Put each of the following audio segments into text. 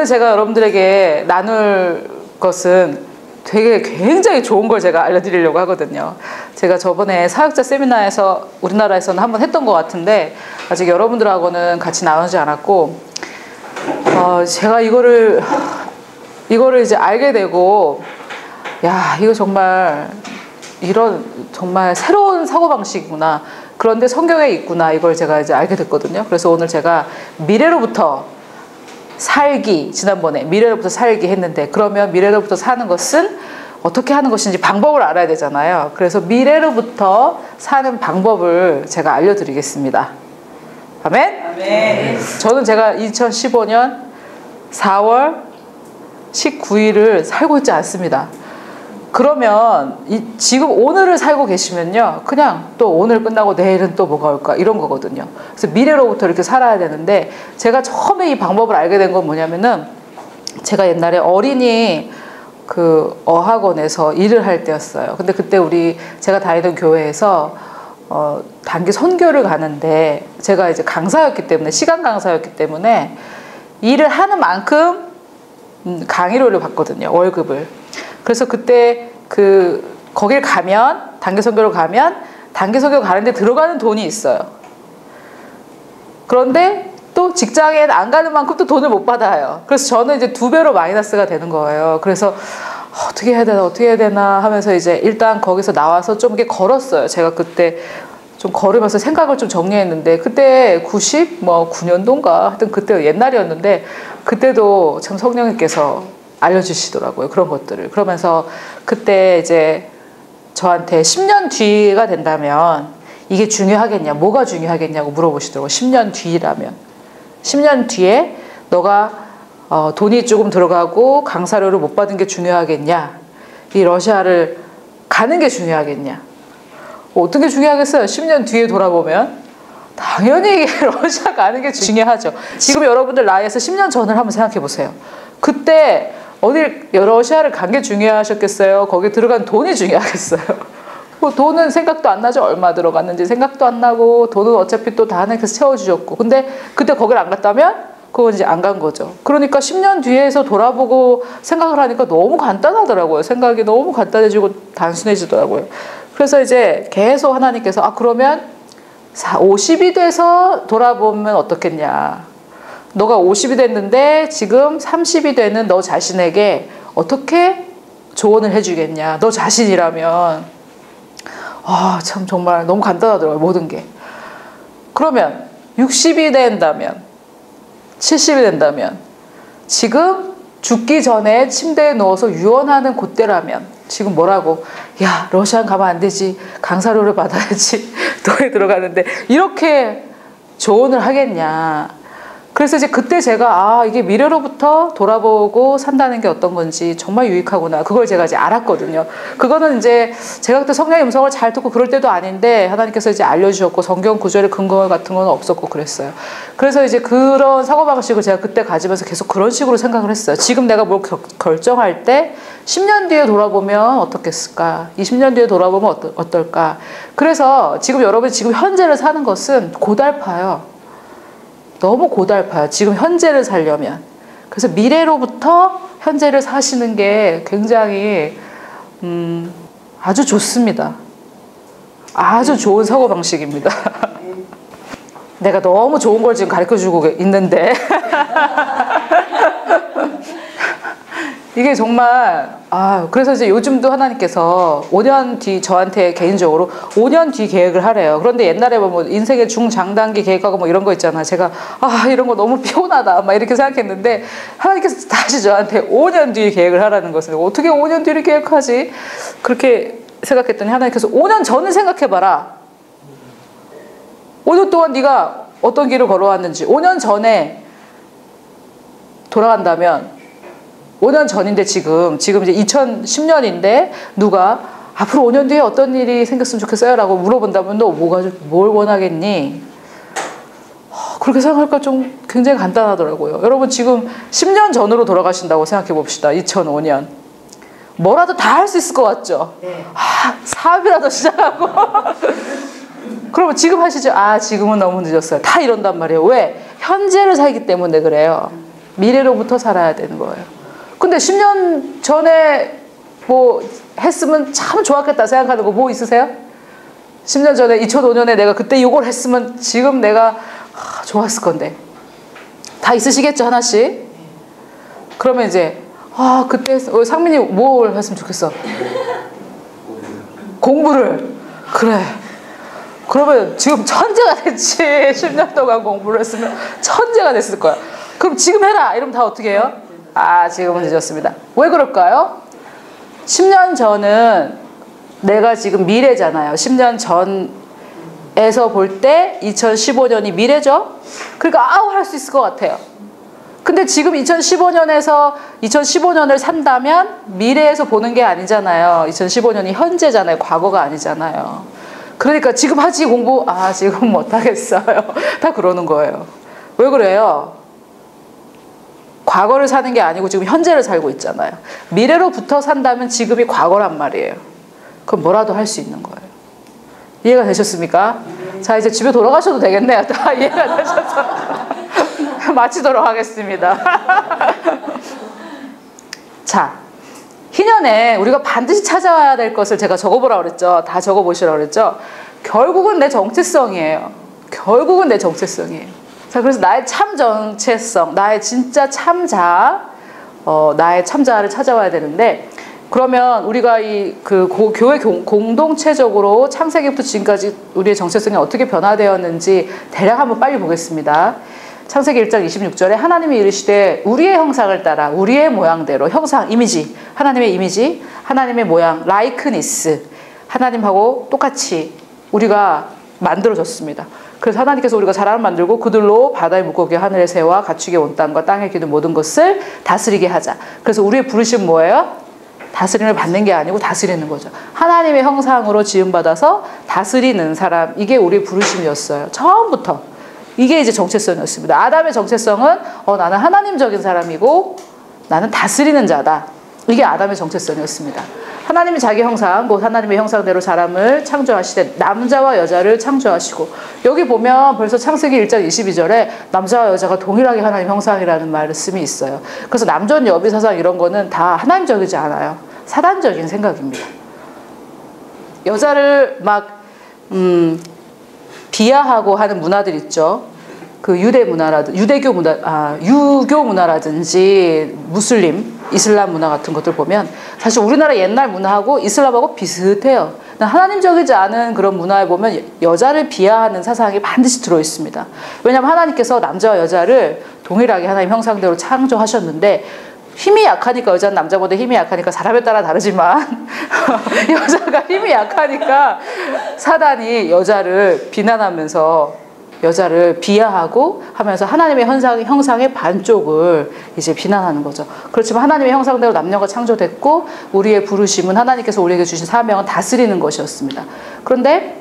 오늘 제가 여러분들에게 나눌 것은 되게 굉장히 좋은 걸 제가 알려드리려고 하거든요. 제가 저번에 사역자 세미나에서 우리나라에서는 한번 했던 것 같은데 아직 여러분들하고는 같이 나누지 않았고, 제가 이거를 이제 알게 되고, 야, 이거 정말 이런 정말 새로운 사고방식이구나, 그런데 성경에 있구나, 이걸 제가 이제 알게 됐거든요. 그래서 오늘 제가 미래로부터 살기, 지난번에 미래로부터 살기 했는데, 그러면 미래로부터 사는 것은 어떻게 하는 것인지 방법을 알아야 되잖아요. 그래서 미래로부터 사는 방법을 제가 알려드리겠습니다. 아멘? 아멘. 저는 제가 2015년 4월 19일을 살고 있지 않습니다. 그러면 지금 오늘을 살고 계시면요, 그냥 또 오늘 끝나고 내일은 또 뭐가 올까, 이런 거거든요. 그래서 미래로부터 이렇게 살아야 되는데, 제가 처음에 이 방법을 알게 된 건 뭐냐면은, 제가 옛날에 어린이 그 어학원에서 일을 할 때였어요. 근데 그때 제가 다니던 교회에서 단기 선교를 가는데, 제가 이제 강사였기 때문에, 시간 강사였기 때문에 일을 하는 만큼 강의료를 받거든요, 월급을. 그래서 그때 거길 가면, 단기 선교를 가면 단기 선교 가는데 들어가는 돈이 있어요. 그런데 또 직장에 안 가는 만큼 또 돈을 못 받아요. 그래서 저는 이제 2배로 마이너스가 되는 거예요. 그래서 어떻게 해야 되나 하면서 이제 일단 거기서 나와서 좀 이렇게 걸었어요. 제가 그때 좀 걸으면서 생각을 좀 정리했는데, 그때 99년도인가 하여튼 그때 옛날이었는데, 그때도 참 성령님께서 알려주시더라고요, 그런 것들을. 그러면서 그때 이제 저한테 10년 뒤가 된다면 이게 중요하겠냐, 뭐가 중요하겠냐고 물어보시더라고요. 10년 뒤라면, 10년 뒤에 너가 돈이 조금 들어가고 강사료를 못 받은 게 중요하겠냐, 이 러시아를 가는 게 중요하겠냐. 어떤 게 중요하겠어요? 10년 뒤에 돌아보면 당연히 러시아 가는 게 중요하죠. 지금 여러분들 나이에서 10년 전을 한번 생각해 보세요. 그때 어딜 러시아를 간 게 중요하셨겠어요? 거기 들어간 돈이 중요하겠어요? 뭐 돈은 생각도 안 나죠. 얼마 들어갔는지 생각도 안 나고, 돈은 어차피 또 다 하나님께서 채워주셨고. 근데 그때 거기를 안 갔다면 그건 이제 안 간 거죠. 그러니까 10년 뒤에서 돌아보고 생각을 하니까 너무 간단하더라고요. 생각이 너무 간단해지고 단순해지더라고요. 그래서 이제 계속 하나님께서 그러면 50이 돼서 돌아보면 어떻겠냐, 너가 50이 됐는데 지금 30이 되는 너 자신에게 어떻게 조언을 해주겠냐, 너 자신이라면. 참 정말 너무 간단하더라고요, 모든 게. 그러면 60이 된다면, 70이 된다면, 지금 죽기 전에 침대에 누워서 유언하는 그때라면 지금 뭐라고, 야, 러시아 가면 안 되지, 강사료를 받아야지, 너에 들어가는데, 이렇게 조언을 하겠냐. 그래서 이제 그때 제가 이게 미래로부터 돌아보고 산다는 게 어떤 건지 정말 유익하구나, 그걸 제가 이제 알았거든요. 그거는 이제 제가 그때 성령의 음성을 잘 듣고 그럴 때도 아닌데, 하나님께서 이제 알려주셨고, 성경 구절의 근거 같은 건 없었고 그랬어요. 그래서 이제 그런 사고방식을 제가 그때 가지면서 계속 그런 식으로 생각을 했어요. 지금 내가 뭘 결정할 때 10년 뒤에 돌아보면 어떻겠을까, 20년 뒤에 돌아보면 어떨까. 그래서 지금 여러분이 지금 현재를 사는 것은 고달파요. 너무 고달파요, 지금 현재를 살려면. 그래서 미래로부터 현재를 사시는 게 굉장히 아주 좋습니다. 아주 좋은 사고방식입니다. 내가 너무 좋은 걸 지금 가르쳐주고 있는데 이게 정말 그래서 이제 요즘도 하나님께서 5년 뒤 저한테 개인적으로 5년 뒤 계획을 하래요. 그런데 옛날에 뭐 인생의 중장단기 계획하고 뭐 이런 거 있잖아. 제가 이런 거 너무 피곤하다 막 이렇게 생각했는데, 하나님께서 다시 저한테 5년 뒤 계획을 하라는 것을, 어떻게 5년 뒤를 계획하지? 그렇게 생각했더니 하나님께서 5년 전을 생각해봐라. 5년 동안 네가 어떤 길을 걸어왔는지, 5년 전에 돌아간다면, 5년 전인데 지금 이제 2010년인데 누가 앞으로 5년 뒤에 어떤 일이 생겼으면 좋겠어요? 라고 물어본다면 너 뭘 원하겠니? 그렇게 생각할까 좀 굉장히 간단하더라고요. 여러분 지금 10년 전으로 돌아가신다고 생각해 봅시다. 2005년. 뭐라도 다 할 수 있을 것 같죠? 네. 사업이라도 시작하고. 그러면 지금 하시죠? 지금은 너무 늦었어요. 다 이런단 말이에요. 왜? 현재를 살기 때문에 그래요. 미래로부터 살아야 되는 거예요. 근데 10년 전에 뭐 했으면 참 좋았겠다 생각하는 거 뭐 있으세요? 10년 전에 2005년에 내가 그때 이걸 했으면 지금 내가 좋았을 건데. 다 있으시겠죠, 하나씩? 그러면 이제 그때 상민이 뭘 했으면 좋겠어? 공부를. 그래. 그러면 지금 천재가 됐지. 10년 동안 공부를 했으면 천재가 됐을 거야. 그럼 지금 해라 이러면 다 어떻게 해요? 지금은 늦었습니다. 왜 그럴까요? 10년 전은 내가 지금 미래잖아요. 10년 전에서 볼 때 2015년이 미래죠? 그러니까 할 수 있을 것 같아요. 근데 지금 2015년에서 2015년을 산다면 미래에서 보는 게 아니잖아요. 2015년이 현재잖아요. 과거가 아니잖아요. 그러니까 지금 하지 공부? 지금 못하겠어요. 다 그러는 거예요. 왜 그래요? 과거를 사는 게 아니고 지금 현재를 살고 있잖아요. 미래로부터 산다면 지금이 과거란 말이에요. 그럼 뭐라도 할 수 있는 거예요. 이해가 되셨습니까? 자, 이제 집에 돌아가셔도 되겠네요. 다 이해가 되셔서 마치도록 하겠습니다. 자, 희년에 우리가 반드시 찾아와야 될 것을 제가 적어보라고 그랬죠. 다 적어보시라고 그랬죠. 결국은 내 정체성이에요. 결국은 내 정체성이에요. 자, 그래서 나의 참 정체성, 나의 진짜 참자, 나의 참자를 찾아와야 되는데, 그러면 우리가 교회 공동체적으로 창세기부터 지금까지 우리의 정체성이 어떻게 변화되었는지 대략 한번 빨리 보겠습니다. 창세기 1장 26절에 하나님이 이르시되 우리의 형상을 따라 우리의 모양대로, 형상, 이미지, 하나님의 이미지, 하나님의 모양, 라이크니스, 하나님하고 똑같이 우리가 만들어졌습니다. 그래서 하나님께서 우리가 사람을 만들고 그들로 바다의 물고기, 하늘의 새와 가축의 온 땅과 땅에 기는 모든 것을 다스리게 하자. 그래서 우리의 부르심 뭐예요? 다스림을 받는 게 아니고 다스리는 거죠. 하나님의 형상으로 지음받아서 다스리는 사람, 이게 우리의 부르심이었어요. 처음부터. 이게 이제 정체성이었습니다. 아담의 정체성은 나는 하나님적인 사람이고 나는 다스리는 자다. 이게 아담의 정체성이었습니다. 하나님이 자기 형상, 곧 하나님의 형상대로 사람을 창조하시되 남자와 여자를 창조하시고, 여기 보면 벌써 창세기 1장 22절에 남자와 여자가 동일하게 하나님 형상이라는 말씀이 있어요. 그래서 남존 여비 사상 이런 거는 다 하나님적이지 않아요. 사단적인 생각입니다. 여자를 막 비하하고 하는 문화들 있죠. 그 유교 문화라든지 무슬림, 이슬람 문화 같은 것들 보면 사실 우리나라 옛날 문화하고 이슬람하고 비슷해요. 하나님적이지 않은 그런 문화에 보면 여자를 비하하는 사상이 반드시 들어 있습니다. 왜냐하면 하나님께서 남자와 여자를 동일하게 하나님 형상대로 창조하셨는데, 힘이 약하니까, 여자는 남자보다 힘이 약하니까 사람에 따라 다르지만 여자가 힘이 약하니까 사단이 여자를 비난하면서 여자를 비하하고 하면서 하나님의 형상의 반쪽을 이제 비난하는 거죠. 그렇지만 하나님의 형상대로 남녀가 창조됐고 우리의 부르심은, 하나님께서 우리에게 주신 사명은 다스리는 것이었습니다. 그런데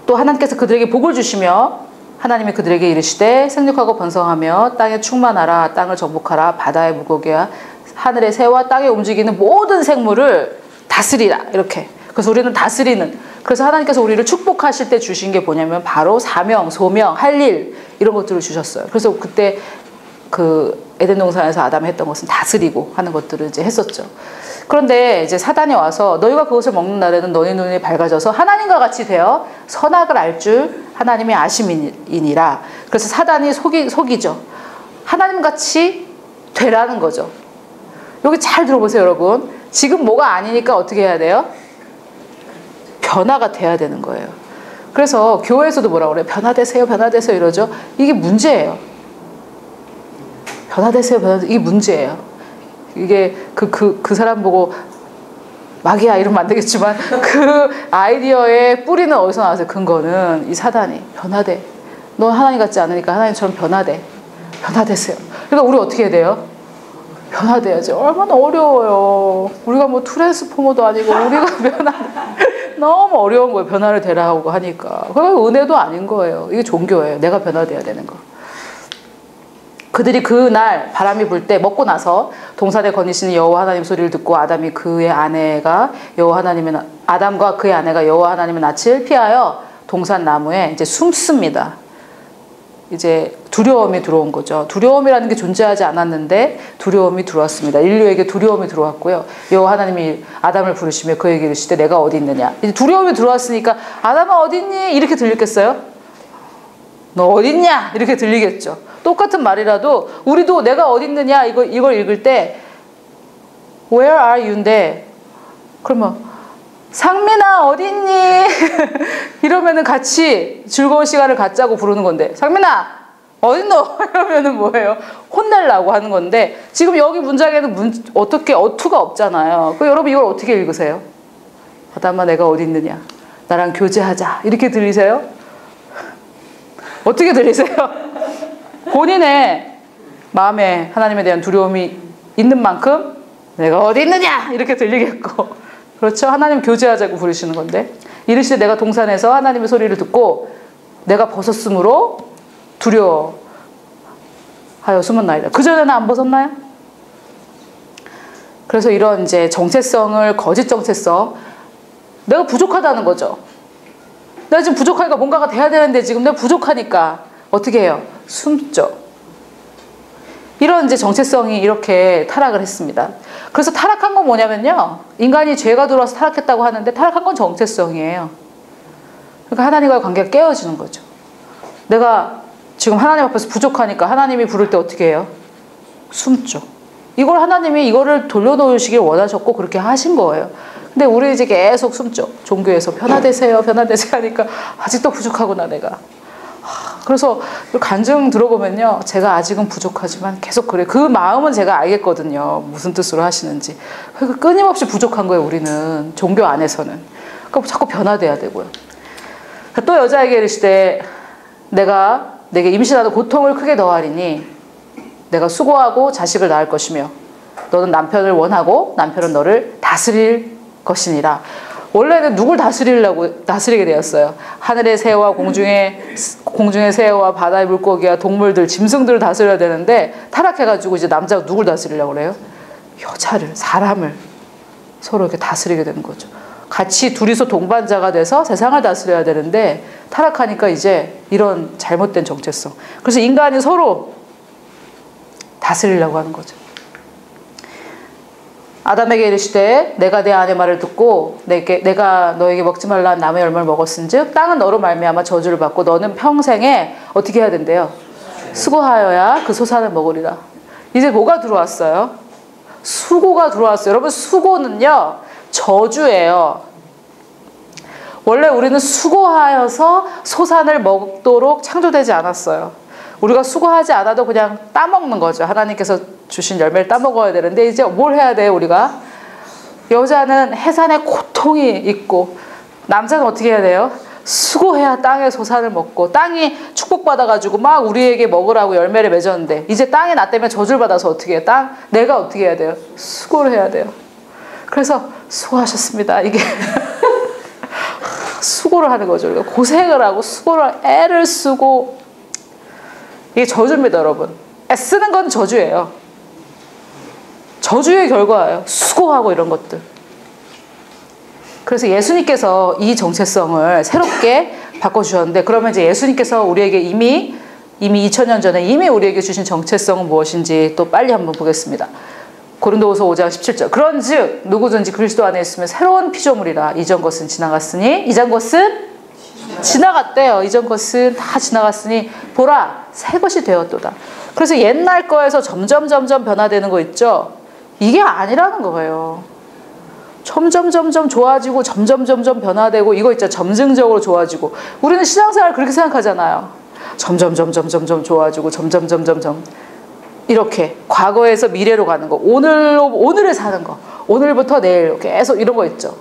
또 하나님께서 그들에게 복을 주시며 하나님이 그들에게 이르시되 생육하고 번성하며 땅에 충만하라, 땅을 정복하라, 바다의 물고기와 하늘의 새와 땅에 움직이는 모든 생물을 다스리라, 이렇게. 그래서 우리는 다스리는, 그래서 하나님께서 우리를 축복하실 때 주신 게 뭐냐면 바로 사명, 소명, 할 일, 이런 것들을 주셨어요. 그래서 그때 그 에덴 동산에서 아담이 했던 것은 다스리고 하는 것들을 이제 했었죠. 그런데 이제 사단이 와서 너희가 그것을 먹는 날에는 너희 눈이 밝아져서 하나님과 같이 되어 선악을 알 줄 하나님의 아심이니라. 그래서 사단이 속이죠. 하나님같이 되라는 거죠. 여기 잘 들어보세요, 여러분. 지금 뭐가 아니니까 어떻게 해야 돼요? 변화가 돼야 되는 거예요. 그래서 교회에서도 뭐라고 그래요? 변화되세요, 변화되세요 이러죠. 이게 문제예요. 변화되세요, 변화되세요. 이게 문제예요. 이게 그 사람 보고 마귀야 이러면 안 되겠지만 그 아이디어의 뿌리는 어디서 나왔어요? 근거는 이 사단이 변화돼. 너 하나님 같지 않으니까 하나님처럼 변화돼. 변화되세요. 그러니까 우리 어떻게 해야 돼요? 변화돼야지. 얼마나 어려워요. 우리가 뭐 트랜스포머도 아니고 우리가 너무 어려운 거예요. 변화를 되라고 하니까. 그건 은혜도 아닌 거예요. 이게 종교예요. 내가 변화돼야 되는 거. 그들이 그날 바람이 불 때 먹고 나서 동산에 거니시는 여호와 하나님 소리를 듣고 아담과 그의 아내가 여호와 하나님의 낯을 피하여 동산 나무에 이제 숨습니다. 이제 두려움이 들어온 거죠. 두려움이라는 게 존재하지 않았는데 두려움이 들어왔습니다. 인류에게 두려움이 들어왔고요. 여호와 하나님이 아담을 부르시며 그에게 이르시되 내가 어디 있느냐. 이제 두려움이 들어왔으니까 아담아 어디 있니? 이렇게 들리겠어요? 너 어디 있냐? 이렇게 들리겠죠. 똑같은 말이라도 우리도 내가 어디 있느냐 이걸 읽을 때 Where are you인데 그러면 상민아 어디 있니? 이러면은 같이 즐거운 시간을 갖자고 부르는 건데 상민아 어딨노? 이러면은 뭐예요? 혼내려고 하는 건데 지금 여기 문장에는 어떻게 어투가 없잖아요. 그 여러분 이걸 어떻게 읽으세요? 아담아 내가 어디 있느냐? 나랑 교제하자. 이렇게 들리세요? 어떻게 들리세요? 본인의 마음에 하나님에 대한 두려움이 있는 만큼 내가 어디 있느냐? 이렇게 들리겠고 그렇죠? 하나님 교제하자고 부르시는 건데 이르시되 내가 동산에서 하나님의 소리를 듣고 내가 벗었으므로 두려워하여 숨었나이다. 그전에는 안 벗었나요? 그래서 이런 이제 정체성을 거짓 정체성 내가 부족하다는 거죠. 내가 지금 부족하니까 뭔가가 돼야 되는데 지금 내가 부족하니까 어떻게 해요? 숨죠. 이런 이제 정체성이 이렇게 타락을 했습니다. 그래서 타락한 건 뭐냐면요. 인간이 죄가 들어와서 타락했다고 하는데 타락한 건 정체성이에요. 그러니까 하나님과의 관계가 깨어지는 거죠. 내가 지금 하나님 앞에서 부족하니까 하나님이 부를 때 어떻게 해요? 숨죠. 이걸 하나님이 이거를 돌려놓으시길 원하셨고 그렇게 하신 거예요. 근데 우리 이제 계속 숨죠. 종교에서 변화되세요, 변화되세요 하니까 아직도 부족하구나 내가. 그래서 간증 들어보면요. 제가 아직은 부족하지만 계속 그래. 그 마음은 제가 알겠거든요. 무슨 뜻으로 하시는지. 그러니까 끊임없이 부족한 거예요. 우리는. 종교 안에서는. 그러니까 자꾸 변화돼야 되고요. 또 여자에게 이르시되 내가 내게 임신하는 고통을 크게 더하리니 내가 수고하고 자식을 낳을 것이며 너는 남편을 원하고 남편은 너를 다스릴 것이니라. 원래는 누굴 다스리게 되었어요. 하늘의 새와 공중의 새와 바다의 물고기와 동물들, 짐승들을 다스려야 되는데 타락해가지고 이제 남자가 누굴 다스리려고 그래요? 여자를, 사람을 서로 이렇게 다스리게 되는 거죠. 같이 둘이서 동반자가 돼서 세상을 다스려야 되는데 타락하니까 이제 이런 잘못된 정체성. 그래서 인간이 서로 다스리려고 하는 거죠. 아담에게 이르시되 내가 내 아내 말을 듣고 내가 너에게 먹지 말라 나무의 열매를 먹었은즉 땅은 너로 말미암아 저주를 받고 너는 평생에 어떻게 해야 된대요? 수고하여야 그 소산을 먹으리라. 이제 뭐가 들어왔어요? 수고가 들어왔어요. 여러분 수고는요 저주예요. 원래 우리는 수고하여서 소산을 먹도록 창조되지 않았어요. 우리가 수고하지 않아도 그냥 따먹는 거죠. 하나님께서 주신 열매를 따먹어야 되는데 이제 뭘 해야 돼요 우리가? 여자는 해산의 고통이 있고 남자는 어떻게 해야 돼요? 수고해야 땅의 소산을 먹고 땅이 축복받아가지고 막 우리에게 먹으라고 열매를 맺었는데 이제 땅이 나 때문에 저주를 받아서 어떻게 해요? 내가 어떻게 해야 돼요? 수고를 해야 돼요. 그래서 수고하셨습니다. 이게 수고를 하는 거죠. 고생을 하고 수고를 애를 쓰고 이게 저주입니다, 여러분. 애쓰는 건 저주예요. 저주의 결과예요. 수고하고 이런 것들. 그래서 예수님께서 이 정체성을 새롭게 바꿔주셨는데 그러면 이제 예수님께서 우리에게 이미 2000년 전에 이미 우리에게 주신 정체성은 무엇인지 또 빨리 한번 보겠습니다. 고린도후서 5장 17절. 그런즉 누구든지 그리스도 안에 있으면 새로운 피조물이라. 이전 것은 지나갔으니 이전 것은 지나갔대요. 이전 것은 다 지나갔으니 보라 새 것이 되었도다. 그래서 옛날 거에서 점점 변화되는 거 있죠. 이게 아니라는 거예요. 점점 좋아지고 점점 변화되고 이거 있죠. 점증적으로 좋아지고 우리는 신앙생활 그렇게 생각하잖아요. 점점 좋아지고 점점 이렇게 과거에서 미래로 가는 거 오늘을 사는 거 오늘부터 내일 계속 이런 거 있죠.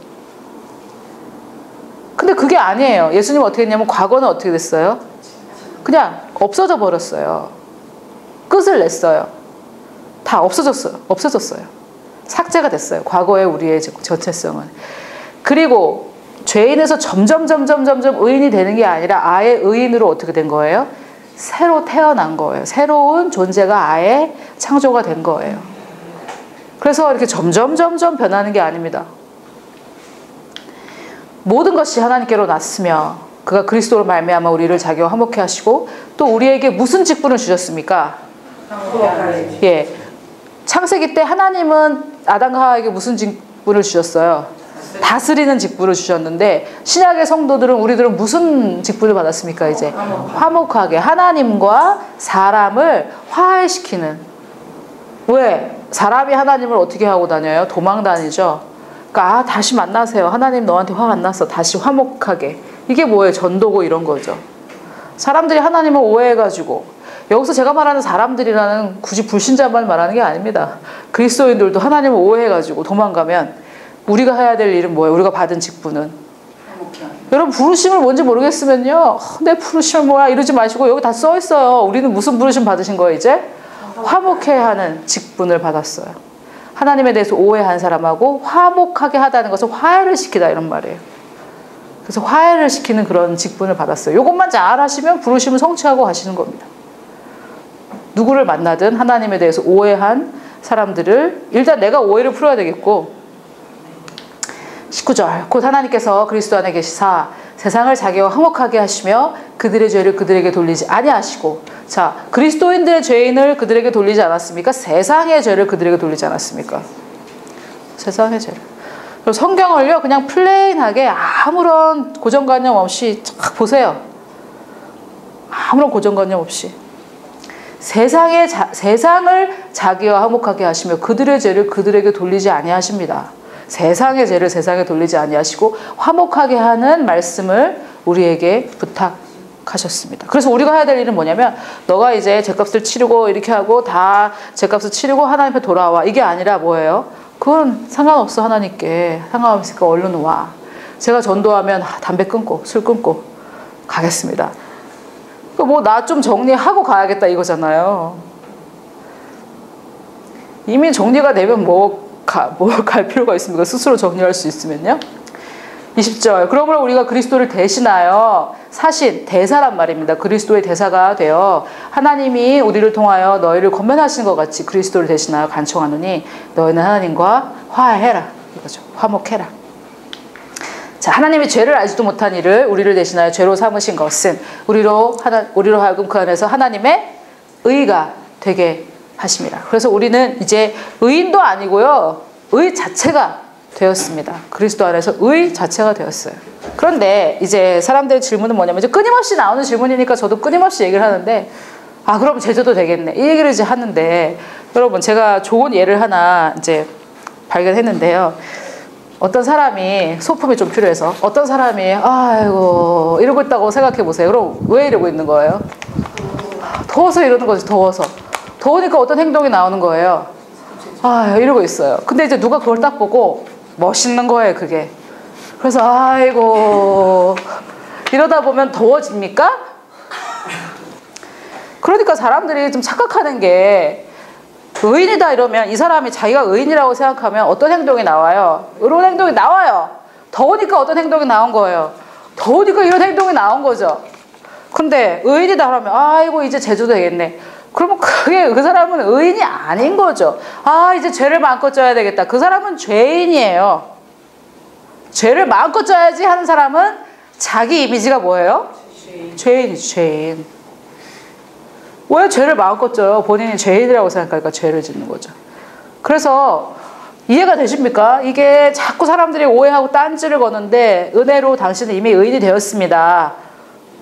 근데 그게 아니에요. 예수님은 어떻게 했냐면 과거는 어떻게 됐어요? 그냥 없어져 버렸어요. 끝을 냈어요. 다 없어졌어요. 삭제가 됐어요. 과거의 우리의 정체성은. 그리고 죄인에서 점점 의인이 되는 게 아니라 아예 의인으로 어떻게 된 거예요? 새로 태어난 거예요. 새로운 존재가 아예 창조가 된 거예요. 그래서 이렇게 점점 변하는 게 아닙니다. 모든 것이 하나님께로 났으며 그가 그리스도로 말미암아 우리를 자기와 화목케 하시고 또 우리에게 무슨 직분을 주셨습니까? 예, 창세기 때 하나님은 아담과 하와에게 무슨 직분을 주셨어요? 다스리는 직분을 주셨는데 신약의 성도들은 우리들은 무슨 직분을 받았습니까? 이제 화목하게 하나님과 사람을 화해시키는. 왜? 사람이 하나님을 어떻게 하고 다녀요? 도망 다니죠. 그러니까 다시 만나세요. 하나님 너한테 화 안 났어. 다시 화목하게. 이게 뭐예요? 전도고 이런 거죠. 사람들이 하나님을 오해해가지고, 여기서 제가 말하는 사람들이라는 굳이 불신자만 말하는 게 아닙니다. 그리스도인들도 하나님을 오해해가지고 도망가면 우리가 해야 될 일은 뭐예요? 우리가 받은 직분은, 여러분 부르심을 뭔지 모르겠으면요, 내 부르심은 뭐야 이러지 마시고, 여기 다 써 있어요. 우리는 무슨 부르심 받으신 거예요? 이제 화목해 하는 직분을 받았어요. 하나님에 대해서 오해한 사람하고 화목하게 하다는 것은 화해를 시키다 이런 말이에요. 그래서 화해를 시키는 그런 직분을 받았어요. 이것만 잘 하시면 부르심을 성취하고 가시는 겁니다. 누구를 만나든 하나님에 대해서 오해한 사람들을 일단 내가 오해를 풀어야 되겠고, 19절 곧 하나님께서 그리스도 안에 계시사 세상을 자기와 화목하게 하시며 그들의 죄를 그들에게 돌리지 아니하시고. 자, 그리스도인들의 죄인을 그들에게 돌리지 않았습니까? 세상의 죄를 그들에게 돌리지 않았습니까? 세상의 죄를. 그리고 성경을요 그냥 플레인하게 아무런 고정관념 없이 쫙 보세요. 아무런 고정관념 없이 세상을 자기와 화목하게 하시며 그들의 죄를 그들에게 돌리지 아니하십니다. 세상의 죄를 세상에 돌리지 아니하시고 화목하게 하는 말씀을 우리에게 부탁하셨습니다. 그래서 우리가 해야 될 일은 뭐냐면, 너가 이제 죄값을 치르고 이렇게 하고 다 죄값을 치르고 하나님 앞에 돌아와, 이게 아니라 뭐예요? 그건 상관없어. 하나님께 상관없으니까 얼른 와. 제가 전도하면 담배 끊고 술 끊고 가겠습니다. 뭐 나 좀 정리하고 가야겠다 이거잖아요. 이미 정리가 되면 뭐 갈 필요가 있습니까? 스스로 정리할 수 있으면요. 20절 그러므로 우리가 그리스도를 대신하여 사신 대사란 말입니다. 그리스도의 대사가 되어 하나님이 우리를 통하여 너희를 권면하시는 것 같이 그리스도를 대신하여 간청하노니 너희는 하나님과 화해해라 이거죠. 화목해라. 자, 하나님이 죄를 알지도 못한 이를 우리를 대신하여 죄로 삼으신 것은 우리로 하여금 그 안에서 하나님의 의가 되게 하십니다. 그래서 우리는 이제 의인도 아니고요, 의 자체가 되었습니다. 그리스도 안에서 의 자체가 되었어요. 그런데 이제 사람들의 질문은 뭐냐면, 이제 끊임없이 나오는 질문이니까 저도 끊임없이 얘기를 하는데, 아 그럼 제자도 되겠네 이 얘기를 이제 하는데, 여러분 제가 좋은 예를 하나 이제 발견했는데요. 어떤 사람이 소품이 좀 필요해서 어떤 사람이 아이고 이러고 있다고 생각해 보세요. 그럼 왜 이러고 있는 거예요? 더워서 이러는 거지. 더우니까 어떤 행동이 나오는 거예요? 아 이러고 있어요. 근데 이제 누가 그걸 딱 보고 멋있는 거예요 그게. 그래서 아이고 이러다 보면 더워집니까? 그러니까 사람들이 좀 착각하는 게, 의인이다 이러면 이 사람이 자기가 의인이라고 생각하면 어떤 행동이 나와요? 이런 행동이 나와요. 더우니까 어떤 행동이 나온 거예요? 더우니까 이런 행동이 나온 거죠. 근데 의인이다 그러면 아이고 이제 제주도 되겠네. 그러면 그 사람은 의인이 아닌 거죠. 아 이제 죄를 마음껏 져야 되겠다. 그 사람은 죄인이에요. 죄를 마음껏 져야지 하는 사람은 자기 이미지가 뭐예요? 죄인이죠. 죄인. 왜 죄를 마음껏 져요? 본인이 죄인이라고 생각하니까 죄를 짓는 거죠. 그래서 이해가 되십니까? 이게 자꾸 사람들이 오해하고 딴지를 거는데, 은혜로 당신은 이미 의인이 되었습니다.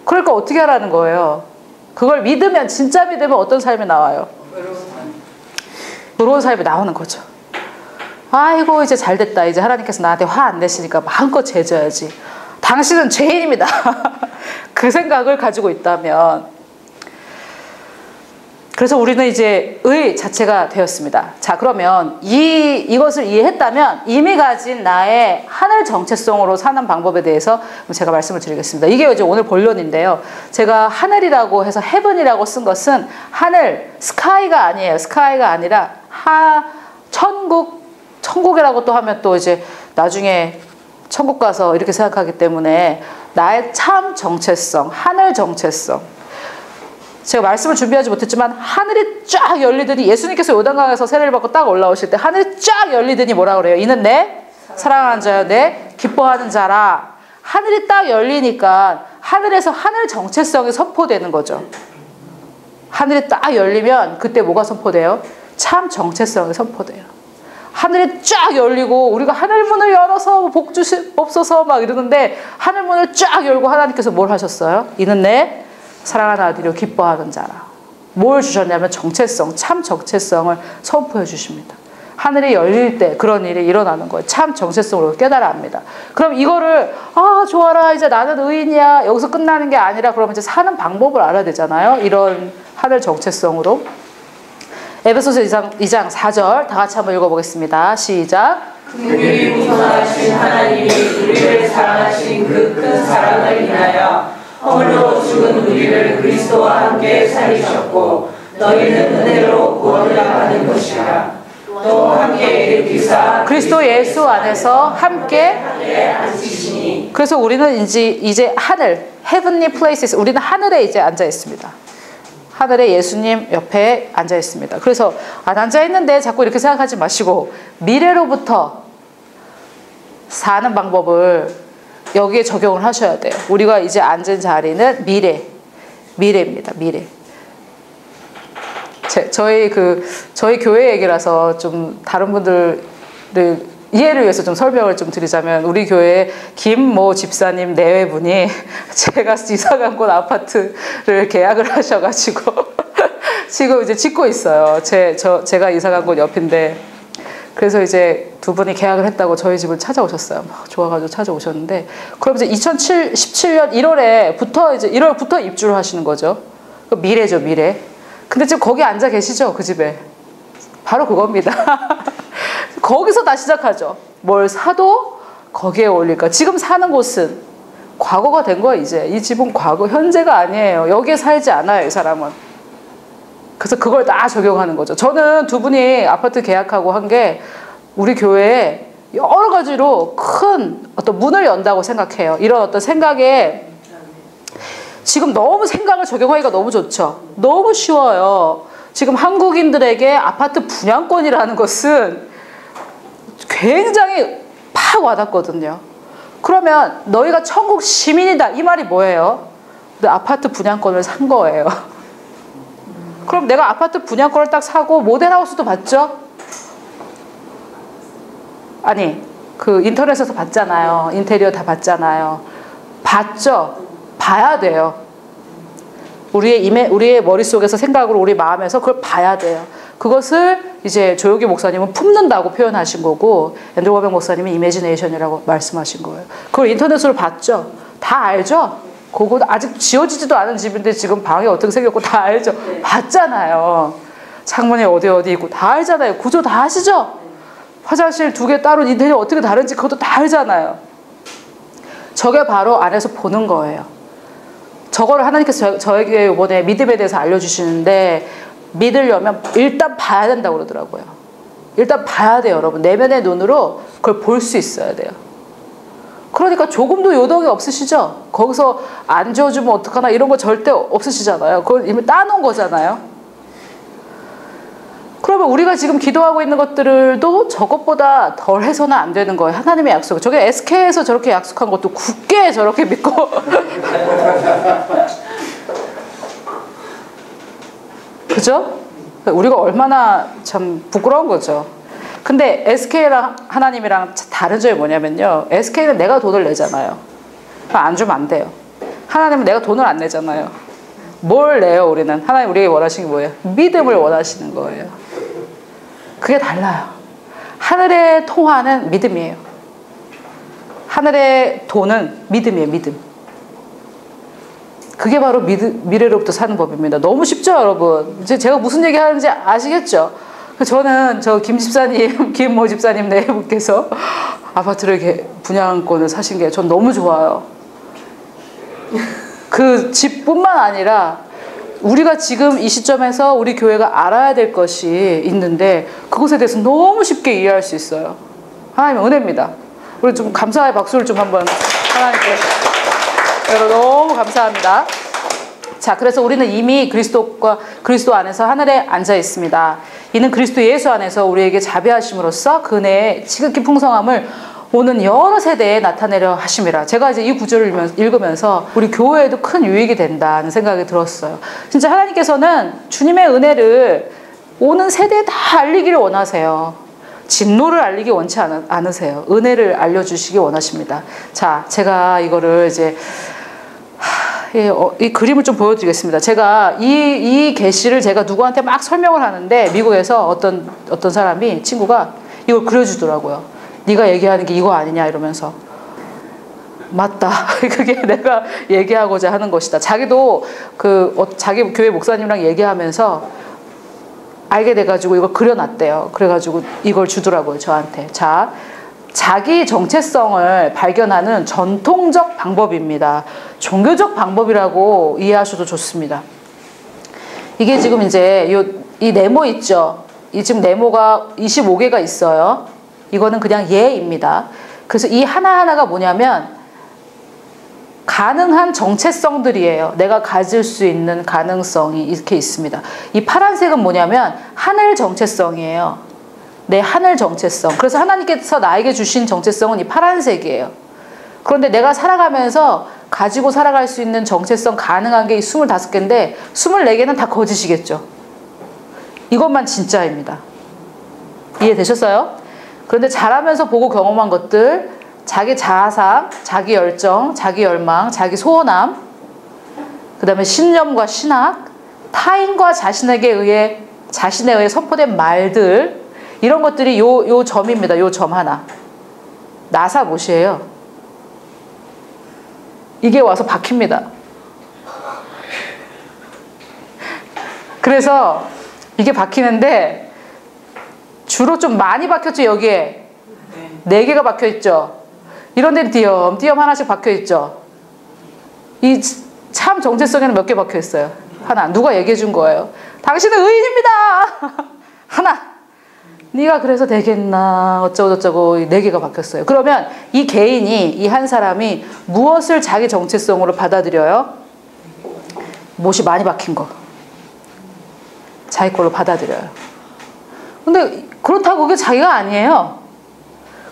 그러니까 어떻게 하라는 거예요? 그걸 믿으면, 진짜 믿으면 어떤 삶이 나와요? 외로운 삶이 나오는 거죠. 아이고 이제 잘됐다. 이제 하나님께서 나한테 화 안 내시니까 마음껏 죄 져야지. 당신은 죄인입니다. 그 생각을 가지고 있다면. 그래서 우리는 이제 의 자체가 되었습니다. 자, 그러면 이것을 이해했다면 이미 가진 나의 하늘 정체성으로 사는 방법에 대해서 제가 말씀을 드리겠습니다. 이게 이제 오늘 본론인데요. 제가 하늘이라고 해서 헤븐이라고 쓴 것은 하늘, 스카이가 아니에요. 스카이가 아니라 천국이라고 또 하면 또 이제 나중에 천국 가서 이렇게 생각하기 때문에 나의 참 정체성, 하늘 정체성. 제가 말씀을 준비하지 못했지만 하늘이 쫙 열리더니, 예수님께서 요단강에서 세례를 받고 딱 올라오실 때 하늘이 쫙 열리더니 뭐라 그래요? 이는 내 사랑하는 자여 내 기뻐하는 자라. 하늘이 딱 열리니까 하늘에서 하늘 정체성이 선포되는 거죠. 하늘이 딱 열리면 그때 뭐가 선포돼요? 참 정체성이 선포돼요. 하늘이 쫙 열리고 우리가 하늘문을 열어서 복 주시옵소서 막 이러는데 하늘문을 쫙 열고 하나님께서 뭘 하셨어요? 이는 내 사랑하는 아들이요 기뻐하는 자라. 뭘 주셨냐면 정체성, 참 정체성을 선포해 주십니다. 하늘이 열릴 때 그런 일이 일어나는 거예요. 참 정체성으로 깨달아 합니다. 그럼 이거를 좋아라 이제 나는 의인이야 여기서 끝나는 게 아니라 그러면 이제 사는 방법을 알아야 되잖아요. 이런 하늘 정체성으로. 에베소서 2장 4절 다 같이 한번 읽어보겠습니다. 시작. 긍휼히 무선하신 하나님이 우리를 사랑하신 그 큰 사랑을 인하여 허물로 죽은 우리를 그리스도와 함께 살리셨고 너희는 은혜로 구원을 받은 것이라. 또 함께 일으키사 그리스도 예수 안에서 함께 앉히시니. 그래서 우리는 이제 하늘 heavenly places 우리는 하늘에 이제 앉아 있습니다. 하늘에 예수님 옆에 앉아 있습니다. 그래서 앉아 있는데 자꾸 이렇게 생각하지 마시고 미래로부터 사는 방법을 여기에 적용을 하셔야 돼요. 우리가 이제 앉은 자리는 미래입니다. 미래. 저희 교회 얘기라서 좀 다른 분들을 이해를 위해서 좀 설명을 좀 드리자면 우리 교회 김모 집사님 내외분이 제가 이사간 곳 아파트를 계약을 하셔가지고 지금 이제 짓고 있어요. 제가 이사간 곳 옆인데 그래서 이제 두 분이 계약을 했다고 저희 집을 찾아오셨어요. 막 좋아가지고 찾아오셨는데 그럼 이제 2017년 1월부터 입주를 하시는 거죠. 미래죠, 미래. 근데 지금 거기 앉아 계시죠, 그 집에. 바로 그겁니다. 거기서 다 시작하죠. 뭘 사도 거기에 올릴까. 지금 사는 곳은 과거가 된 거예요, 이제. 이 집은 과거, 현재가 아니에요. 여기에 살지 않아요, 이 사람은. 그래서 그걸 다 적용하는 거죠. 저는 두 분이 아파트 계약하고 한 게 우리 교회에 여러 가지로 큰 어떤 문을 연다고 생각해요. 이런 어떤 생각에 지금 너무 생각을 적용하기가 너무 좋죠. 너무 쉬워요. 지금 한국인들에게 아파트 분양권이라는 것은 굉장히 팍 와닿거든요. 그러면 너희가 천국 시민이다 이 말이 뭐예요? 내 아파트 분양권을 산 거예요. 그럼 내가 아파트 분양권을 딱 사고 모델하우스도 봤죠? 아니 그 인터넷에서 봤잖아요. 인테리어 다 봤잖아요. 봤죠? 봐야 돼요. 우리의 머릿속에서 생각으로 우리 마음에서 그걸 봐야 돼요. 그것을 이제 조효기 목사님은 품는다고 표현하신 거고 앤드류 워백 목사님은 이매지네이션이라고 말씀하신 거예요. 그걸 인터넷으로 봤죠? 다 알죠? 그거 아직 지어지지도 않은 집인데 지금 방이 어떻게 생겼고 다 알죠? 봤잖아요. 창문이 어디 있고 다 알잖아요. 구조 다 아시죠? 화장실 2개 따로 인테리어 어떻게 다른지 그것도 다 알잖아요. 저게 바로 안에서 보는 거예요. 저거를 하나님께서 저에게 이번에 믿음에 대해서 알려주시는데 믿으려면 일단 봐야 된다고 그러더라고요. 일단 봐야 돼요, 여러분. 내면의 눈으로 그걸 볼 수 있어야 돼요. 그러니까 조금도 요동이 없으시죠? 거기서 안 지어주면 어떡하나 이런 거 절대 없으시잖아요. 그걸 이미 따놓은 거잖아요. 그러면 우리가 지금 기도하고 있는 것들도 저것보다 덜 해서는 안 되는 거예요. 하나님의 약속. 저게 SK에서 저렇게 약속한 것도 굳게 저렇게 믿고 그죠? 우리가 얼마나 참 부끄러운 거죠. 근데 SK랑 하나님이랑 다른 점이 뭐냐면요. SK는 내가 돈을 내잖아요. 안 주면 안 돼요. 하나님은 내가 돈을 안 내잖아요. 뭘 내요, 우리는? 하나님 우리에게 원하시는 게 뭐예요? 믿음을 원하시는 거예요. 그게 달라요. 하늘의 통화는 믿음이에요. 하늘의 돈은 믿음이에요, 믿음. 그게 바로 미래로부터 사는 법입니다. 너무 쉽죠, 여러분? 이제 제가 무슨 얘기 하는지 아시겠죠? 저는 김모 집사님 네 분께서 아파트를 분양권을 사신 게 전 너무 좋아요. 그 집뿐만 아니라 우리가 지금 이 시점에서 우리 교회가 알아야 될 것이 있는데 그것에 대해서 너무 쉽게 이해할 수 있어요. 하나님의 은혜입니다. 우리 좀 감사의 박수를 좀 한번 하나님께. 여러분 너무 감사합니다. 자, 그래서 우리는 이미 그리스도 안에서 하늘에 앉아 있습니다. 이는 그리스도 예수 안에서 우리에게 자비하심으로써 그 은혜의 지극히 풍성함을 오는 여러 세대에 나타내려 하심이라. 제가 이제 이 구절을 읽으면서 우리 교회에도 큰 유익이 된다는 생각이 들었어요. 진짜 하나님께서는 주님의 은혜를 오는 세대에 다 알리기를 원하세요. 진노를 알리기 원치 않으세요. 은혜를 알려주시기 원하십니다. 자, 제가 이거를 이제 이 그림을 좀 보여드리겠습니다. 제가 이 계시를 제가 누구한테 막 설명을 하는데 미국에서 어떤 사람이 친구가 이걸 그려주더라고요. 네가 얘기하는 게 이거 아니냐 이러면서 맞다. 그게 내가 얘기하고자 하는 것이다. 자기도 자기 교회 목사님이랑 얘기하면서 알게 돼가지고 이걸 그려놨대요. 그래가지고 이걸 주더라고요, 저한테. 자, 자기 정체성을 발견하는 전통적 방법입니다. 종교적 방법이라고 이해하셔도 좋습니다. 이게 지금 이제 이 네모 있죠? 이 지금 네모가 25개가 있어요. 이거는 그냥 예입니다. 그래서 이 하나하나가 뭐냐면 가능한 정체성들이에요. 내가 가질 수 있는 가능성이 이렇게 있습니다. 이 파란색은 뭐냐면 하늘 정체성이에요. 내 하늘 정체성. 그래서 하나님께서 나에게 주신 정체성은 이 파란색이에요. 그런데 내가 살아가면서 가지고 살아갈 수 있는 정체성 가능한 게 이 25개인데 24개는 다 거짓이겠죠. 이것만 진짜입니다. 이해되셨어요? 그런데 자라면서 보고 경험한 것들, 자기 자아상, 자기 열정, 자기 열망, 자기 소원함, 그 다음에 신념과 신학, 타인과 자신에 의해 선포된 말들, 이런 것들이 요 점입니다. 요 점 하나. 나사 못이에요. 이게 와서 박힙니다. 그래서 이게 박히는데 주로 좀 많이 박혔죠. 여기에 4개가 박혀있죠. 이런 데는 띄엄띄엄 하나씩 박혀있죠. 이 참 정체성에는 몇 개 박혀있어요? 하나. 누가 얘기해 준 거예요? 당신은 의인입니다. 하나. 네가 그래서 되겠나 어쩌고저쩌고 4개가 박혔어요. 그러면 이 개인이, 이 한 사람이 무엇을 자기 정체성으로 받아들여요? 못이 많이 박힌 거. 자기 걸로 받아들여요. 근데 그렇다고 그게 자기가 아니에요.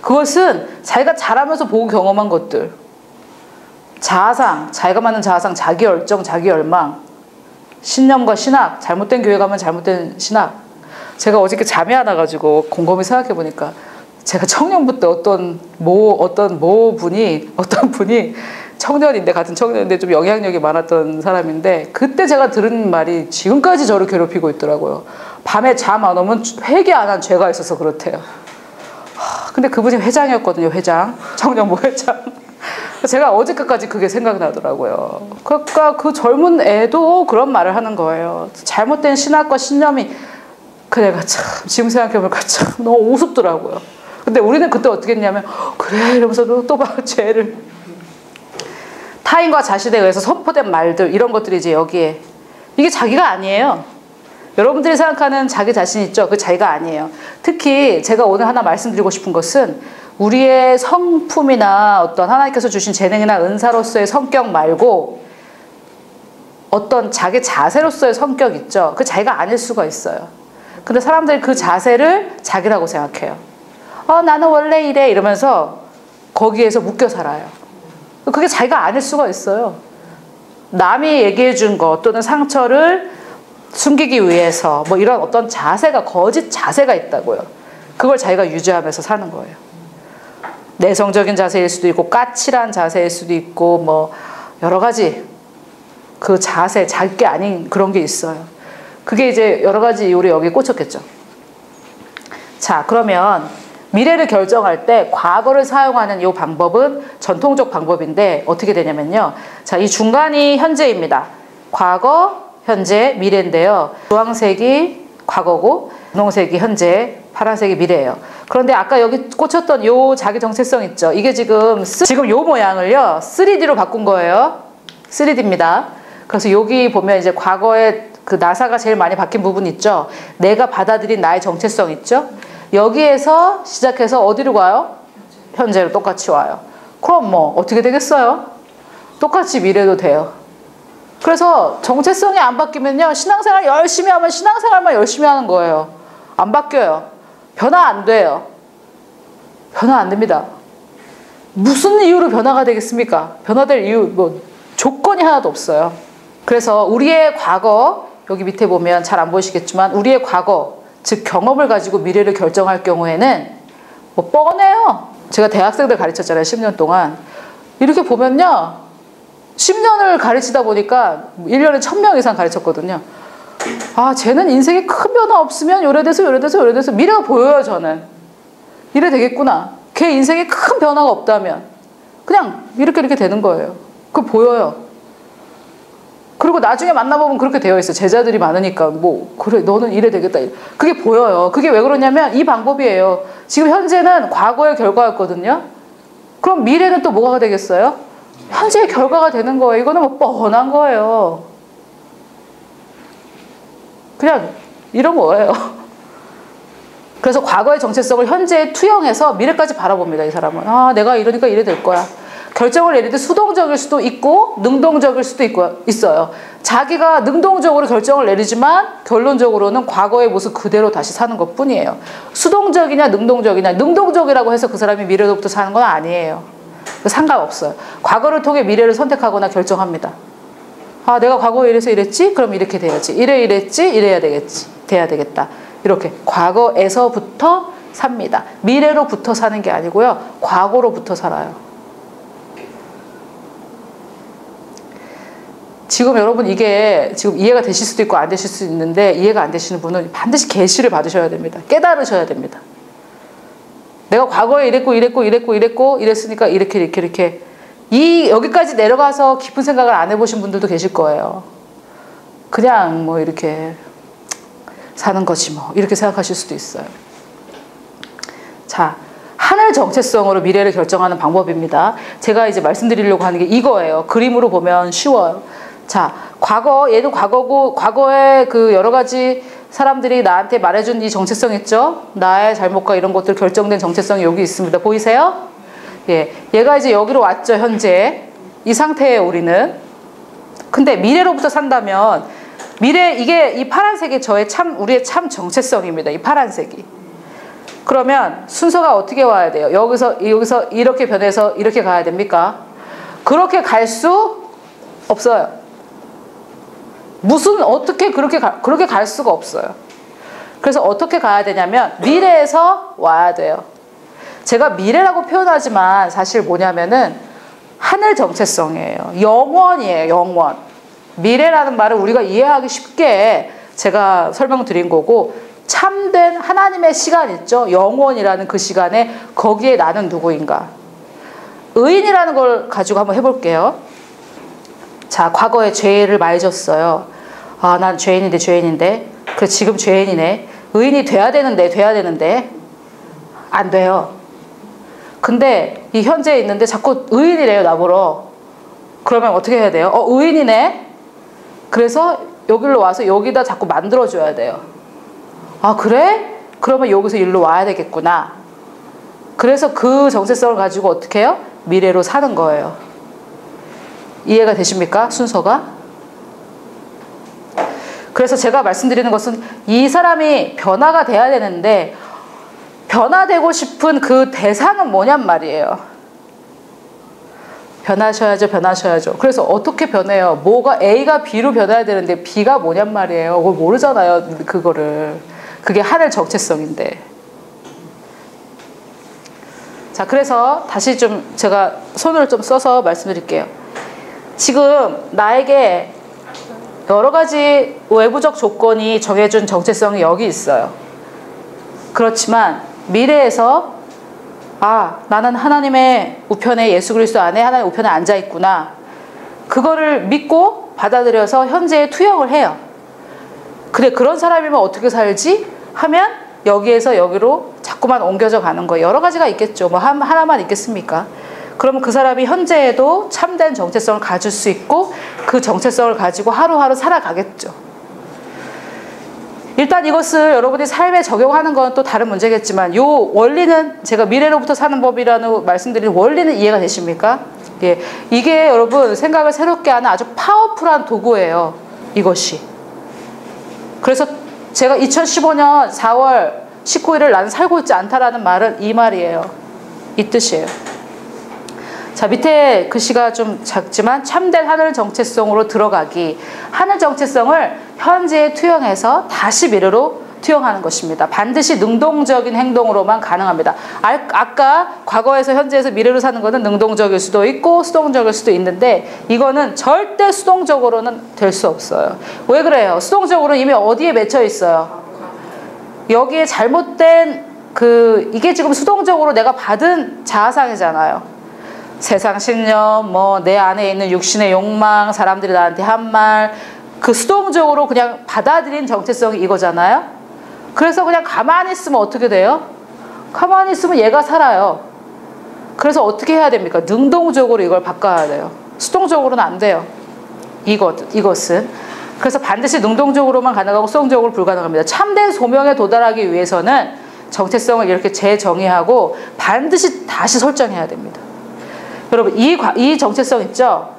그것은 자기가 자라면서 보고 경험한 것들. 자아상, 자기가 맞는 자아상, 자기 열정, 자기 열망, 신념과 신학, 잘못된 교회 가면 잘못된 신학. 제가 어저께 잠이 안 와가지고 곰곰이 생각해 보니까 제가 청년부 때 어떤 분이 청년인데, 같은 청년인데 좀 영향력이 많았던 사람인데, 그때 제가 들은 말이 지금까지 저를 괴롭히고 있더라고요. 밤에 잠 안 오면 회개 안 한 죄가 있어서 그렇대요. 근데 그분이 회장이었거든요. 회장. 청년부 회장. 제가 어저께까지 그게 생각나더라고요. 그러니까 그 젊은 애도 그런 말을 하는 거예요. 잘못된 신학과 신념이, 내가 참 지금 생각해보니까 참 너무 우습더라고요. 근데 우리는 그때 어떻게 했냐면 그래 이러면서 또 막 죄를, 타인과 자신에 의해서 선포된 말들, 이런 것들이 이제 여기에, 이게 자기가 아니에요. 여러분들이 생각하는 자기 자신 있죠? 그 자기가 아니에요. 특히 제가 오늘 하나 말씀드리고 싶은 것은 우리의 성품이나 어떤 하나님께서 주신 재능이나 은사로서의 성격 말고 어떤 자기 자세로서의 성격 있죠? 그 자기가 아닐 수가 있어요. 근데 사람들이 그 자세를 자기라고 생각해요. 나는 원래 이래 이러면서 거기에서 묶여 살아요. 그게 자기가 아닐 수가 있어요. 남이 얘기해 준 것 또는 상처를 숨기기 위해서 뭐 이런 어떤 자세가, 거짓 자세가 있다고요. 그걸 자기가 유지하면서 사는 거예요. 내성적인 자세일 수도 있고 까칠한 자세일 수도 있고 뭐 여러 가지 그 자세, 자기 게 아닌 그런 게 있어요. 그게 이제 여러 가지 이유로 여기에 꽂혔겠죠. 자, 그러면 미래를 결정할 때 과거를 사용하는 이 방법은 전통적 방법인데 어떻게 되냐면요. 자, 이 중간이 현재입니다. 과거, 현재, 미래인데요. 주황색이 과거고 분홍색이 현재, 파란색이 미래예요. 그런데 아까 여기 꽂혔던 요 자기 정체성 있죠. 이게 지금 요 모양을요 3D로 바꾼 거예요. 3D입니다. 그래서 여기 보면 이제 과거에 그 나사가 제일 많이 박힌 부분 있죠. 내가 받아들인 나의 정체성 있죠. 여기에서 시작해서 어디로 가요? 현재로 똑같이 와요. 그럼 뭐 어떻게 되겠어요? 똑같이 미래도 돼요. 그래서 정체성이 안 바뀌면요, 신앙생활 열심히 하면 신앙생활만 열심히 하는 거예요. 안 바뀌어요. 변화 안 돼요. 변화 안 됩니다. 무슨 이유로 변화가 되겠습니까? 변화될 이유, 뭐 조건이 하나도 없어요. 그래서 우리의 과거, 여기 밑에 보면 잘 안 보이시겠지만 우리의 과거, 즉 경험을 가지고 미래를 결정할 경우에는 뭐 뻔해요. 제가 대학생들 가르쳤잖아요. 10년 동안. 이렇게 보면요, 10년을 가르치다 보니까 1년에 1000명 이상 가르쳤거든요. 아, 쟤는 인생에 큰 변화 없으면 요래돼서 미래가 보여요. 저는 이래 되겠구나. 걔 인생에 큰 변화가 없다면 그냥 이렇게 되는 거예요. 그거 보여요. 그리고 나중에 만나보면 그렇게 되어 있어요. 제자들이 많으니까 뭐 그래 너는 이래 되겠다. 그게 보여요. 그게 왜 그러냐면 이 방법이에요. 지금 현재는 과거의 결과였거든요. 그럼 미래는 또 뭐가 되겠어요? 현재의 결과가 되는 거예요. 이거는 뭐 뻔한 거예요. 그냥 이런 거예요. 그래서 과거의 정체성을 현재에 투영해서 미래까지 바라봅니다. 이 사람은. 아, 내가 이러니까 이래 될 거야. 결정을 내릴 때 수동적일 수도 있고 능동적일 수도 있어요. 자기가 능동적으로 결정을 내리지만 결론적으로는 과거의 모습 그대로 다시 사는 것 뿐이에요. 수동적이냐 능동적이냐, 능동적이라고 해서 그 사람이 미래로부터 사는 건 아니에요. 상관없어요. 과거를 통해 미래를 선택하거나 결정합니다. 아, 내가 과거에 이래서 이랬지? 그럼 이렇게 돼야지. 이랬지? 이래야 되겠지. 돼야 되겠다. 이렇게 과거에서부터 삽니다. 미래로부터 사는 게 아니고요. 과거로부터 살아요. 지금 여러분 이게 지금 이해가 되실 수도 있고 안 되실 수도 있는데, 이해가 안 되시는 분은 반드시 계시를 받으셔야 됩니다. 깨달으셔야 됩니다. 내가 과거에 이랬으니까 이렇게 여기까지 내려가서 깊은 생각을 안 해보신 분들도 계실 거예요. 그냥 뭐 이렇게 사는 거지 뭐 이렇게 생각하실 수도 있어요. 자, 하늘 정체성으로 미래를 결정하는 방법입니다. 제가 이제 말씀드리려고 하는 게 이거예요. 그림으로 보면 쉬워요. 자, 얘도 과거고, 과거에 그 여러 가지 사람들이 나한테 말해준 이 정체성 있죠? 나의 잘못과 이런 것들 결정된 정체성이 여기 있습니다. 보이세요? 예, 얘가 이제 여기로 왔죠. 현재 이 상태에 우리는. 근데 미래로부터 산다면 이게 이 파란색이 우리의 참 정체성입니다. 이 파란색이. 그러면 순서가 어떻게 와야 돼요? 여기서 이렇게 변해서 이렇게 가야 됩니까? 그렇게 갈 수 없어요. 어떻게 그렇게 갈 수가 없어요. 그래서 어떻게 가야 되냐면 미래에서 와야 돼요. 제가 미래라고 표현하지만 사실 뭐냐면은 하늘 정체성이에요. 영원이에요. 영원. 미래라는 말을 우리가 이해하기 쉽게 제가 설명드린 거고, 참된 하나님의 시간 있죠? 영원이라는 그 시간에 거기에 나는 누구인가. 의인이라는 걸 가지고 한번 해볼게요. 자, 과거에 죄를 많이 졌어요. 아, 난 죄인인데. 그래, 지금 죄인이네. 의인이 돼야 되는데 안 돼요. 근데 이 현재에 있는데 자꾸 의인이래요, 나보러. 그러면 어떻게 해야 돼요? 의인이네. 그래서 여기로 와서 여기다 자꾸 만들어줘야 돼요. 아, 그래? 그러면 여기서 일로 와야 되겠구나. 그래서 그 정체성을 가지고 어떻게 해요? 미래로 사는 거예요. 이해가 되십니까? 순서가? 그래서 제가 말씀드리는 것은 이 사람이 변화가 돼야 되는데, 변화되고 싶은 그 대상은 뭐냔 말이에요. 변하셔야죠. 그래서 어떻게 변해요? A가 B로 변해야 되는데 B가 뭐냔 말이에요. 그걸 모르잖아요. 그게 하늘 정체성인데. 자, 그래서 다시 좀 제가 손을 좀 써서 말씀드릴게요. 지금 나에게 여러 가지 외부적 조건이 정해준 정체성이 여기 있어요. 그렇지만 미래에서 나는 하나님의 우편에, 예수 그리스도 안에 하나님의 우편에 앉아 있구나. 그거를 믿고 받아들여서 현재에 투영을 해요. 그래, 그런 사람이면 어떻게 살지? 하면 여기에서 여기로 자꾸만 옮겨져 가는 거예요. 여러 가지가 있겠죠. 뭐 하나만 있겠습니까? 그러면 그 사람이 현재에도 참된 정체성을 가질 수 있고 그 정체성을 가지고 하루하루 살아가겠죠. 일단 이것을 여러분이 삶에 적용하는 건 또 다른 문제겠지만, 요 원리는, 제가 미래로부터 사는 법이라는 말씀드린 원리는 이해가 되십니까? 예, 이게 여러분 생각을 새롭게 하는 아주 파워풀한 도구예요. 이것이. 그래서 제가 2015년 4월 19일을 나는 살고 있지 않다라는 말은 이 말이에요. 이 뜻이에요. 자, 밑에 글씨가 좀 작지만 참된 하늘 정체성으로 들어가기. 하늘 정체성을 현재에 투영해서 다시 미래로 투영하는 것입니다. 반드시 능동적인 행동으로만 가능합니다. 아까 과거에서 현재에서 미래로 사는 것은 능동적일 수도 있고 수동적일 수도 있는데 이거는 절대 수동적으로는 될 수 없어요. 왜 그래요? 수동적으로 이미 어디에 맺혀 있어요? 여기에 잘못된 이게 지금 수동적으로 내가 받은 자아상이잖아요. 세상 신념, 뭐 내 안에 있는 육신의 욕망, 사람들이 나한테 한 말, 그 수동적으로 그냥 받아들인 정체성이 이거잖아요. 그래서 그냥 가만히 있으면 어떻게 돼요? 가만히 있으면 얘가 살아요. 그래서 어떻게 해야 됩니까? 능동적으로 이걸 바꿔야 돼요. 수동적으로는 안 돼요. 이것은. 그래서 반드시 능동적으로만 가능하고 수동적으로 불가능합니다. 참된 소명에 도달하기 위해서는 정체성을 이렇게 재정의하고 반드시 다시 설정해야 됩니다. 여러분, 이 정체성 있죠?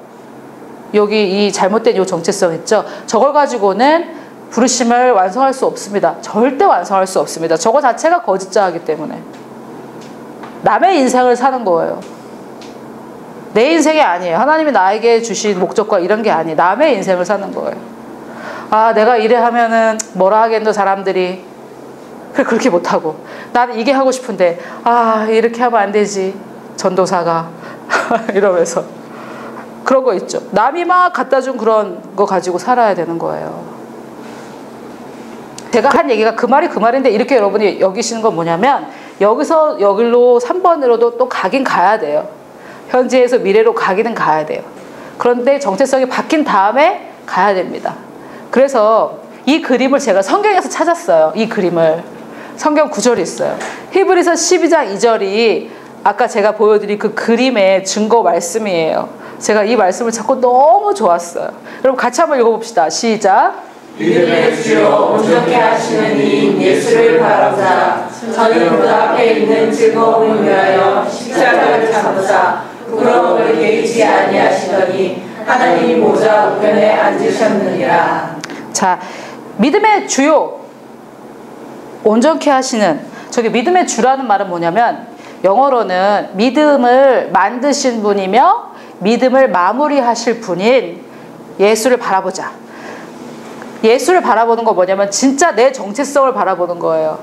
여기 이 잘못된 이 정체성 있죠? 저걸 가지고는 부르심을 완성할 수 없습니다. 절대 완성할 수 없습니다. 저거 자체가 거짓자이기 때문에. 남의 인생을 사는 거예요. 내 인생이 아니에요. 하나님이 나에게 주신 목적과 이런 게 아니에요. 남의 인생을 사는 거예요. 아, 내가 이래 하면은 뭐라 하겠노 사람들이. 그렇게 못하고. 나는 이게 하고 싶은데 아, 이렇게 하면 안 되지. 전도사가. 이러면서. 그런 거 있죠. 남이 막 갖다 준 그런 거 가지고 살아야 되는 거예요. 제가 한 얘기가 그 말인데 이렇게 여러분이 여기시는 건 뭐냐면 여기서 여기로 3번으로도 또 가긴 가야 돼요. 현재에서 미래로 가기는 가야 돼요. 그런데 정체성이 바뀐 다음에 가야 됩니다. 그래서 이 그림을 제가 성경에서 찾았어요. 이 그림을. 성경 구절이 있어요. 히브리서 12장 2절이 아까 제가 보여드린 그 그림의 증거 말씀이에요. 제가 이 말씀을 찾고 너무 좋았어요. 여러분 같이 한번 읽어봅시다. 시작. 믿음의 주요 온전케 하시는 이인 예수를 바라보자. 저는 그 앞에 있는 즐거움을 위하여 십자가를 참으사 부끄러움을 개의치 아니하시더니 하나님이 모자 우편에 앉으셨느니라. 자, 믿음의 주요 온전케 하시는, 저기 믿음의 주라는 말은 뭐냐면 영어로는 믿음을 만드신 분이며 믿음을 마무리하실 분인 예수를 바라보자. 예수를 바라보는 거 뭐냐면 진짜 내 정체성을 바라보는 거예요.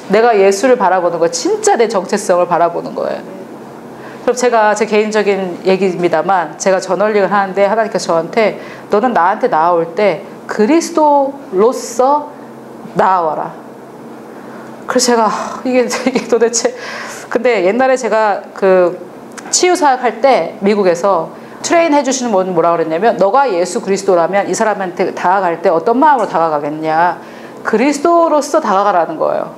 내가 예수를 바라보는 거, 진짜 내 정체성을 바라보는 거예요. 그럼 제가 제 개인적인 얘기입니다만 제가 저널링을 하는데 하나님께서 저한테 너는 나한테 나아올 때 그리스도로서 나아와라. 그래서 제가 이게 도대체, 근데 옛날에 제가 그 치유사역 할 때 미국에서 트레인 해주시는 분은 뭐라고 그랬냐면 너가 예수 그리스도라면 이 사람한테 다가갈 때 어떤 마음으로 다가가겠냐. 그리스도로서 다가가라는 거예요.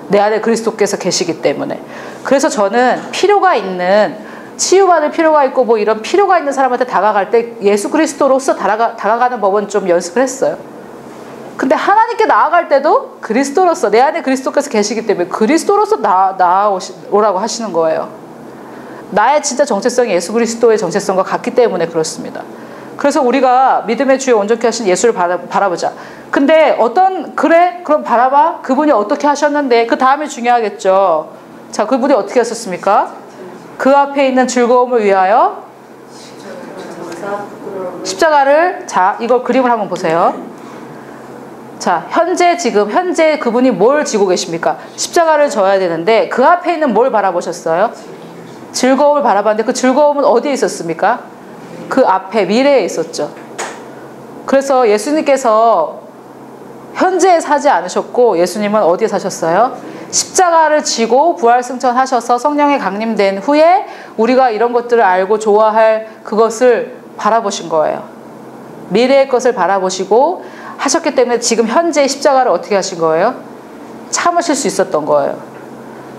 내 안에 그리스도께서 계시기 때문에. 그래서 저는 필요가 있는, 치유받을 필요가 있고 뭐 이런 필요가 있는 사람한테 다가갈 때 예수 그리스도로서 다가가는 법은 좀 연습을 했어요. 근데 하나님께 나아갈 때도 그리스도로서, 내 안에 그리스도께서 계시기 때문에 그리스도로서 나아오라고 하시는 거예요. 나의 진짜 정체성이 예수 그리스도의 정체성과 같기 때문에 그렇습니다. 그래서 우리가 믿음의 주에 온전케 하신 예수를 바라보자. 근데 그래? 그럼 바라봐. 그분이 어떻게 하셨는데 그 다음이 중요하겠죠. 자, 그분이 어떻게 하셨습니까? 그 앞에 있는 즐거움을 위하여 십자가를, 자, 이거 그림을 한번 보세요. 자, 현재 그분이 뭘 지고 계십니까? 십자가를 져야 되는데 그 앞에 있는 뭘 바라보셨어요? 즐거움을 바라봤는데 그 즐거움은 어디에 있었습니까? 그 앞에 미래에 있었죠. 그래서 예수님께서 현재에 사지 않으셨고 예수님은 어디에 사셨어요? 십자가를 지고 부활승천하셔서 성령에 강림된 후에 우리가 이런 것들을 알고 좋아할 그것을 바라보신 거예요. 미래의 것을 바라보시고 하셨기 때문에 지금 현재 십자가를 어떻게 하신 거예요? 참으실 수 있었던 거예요.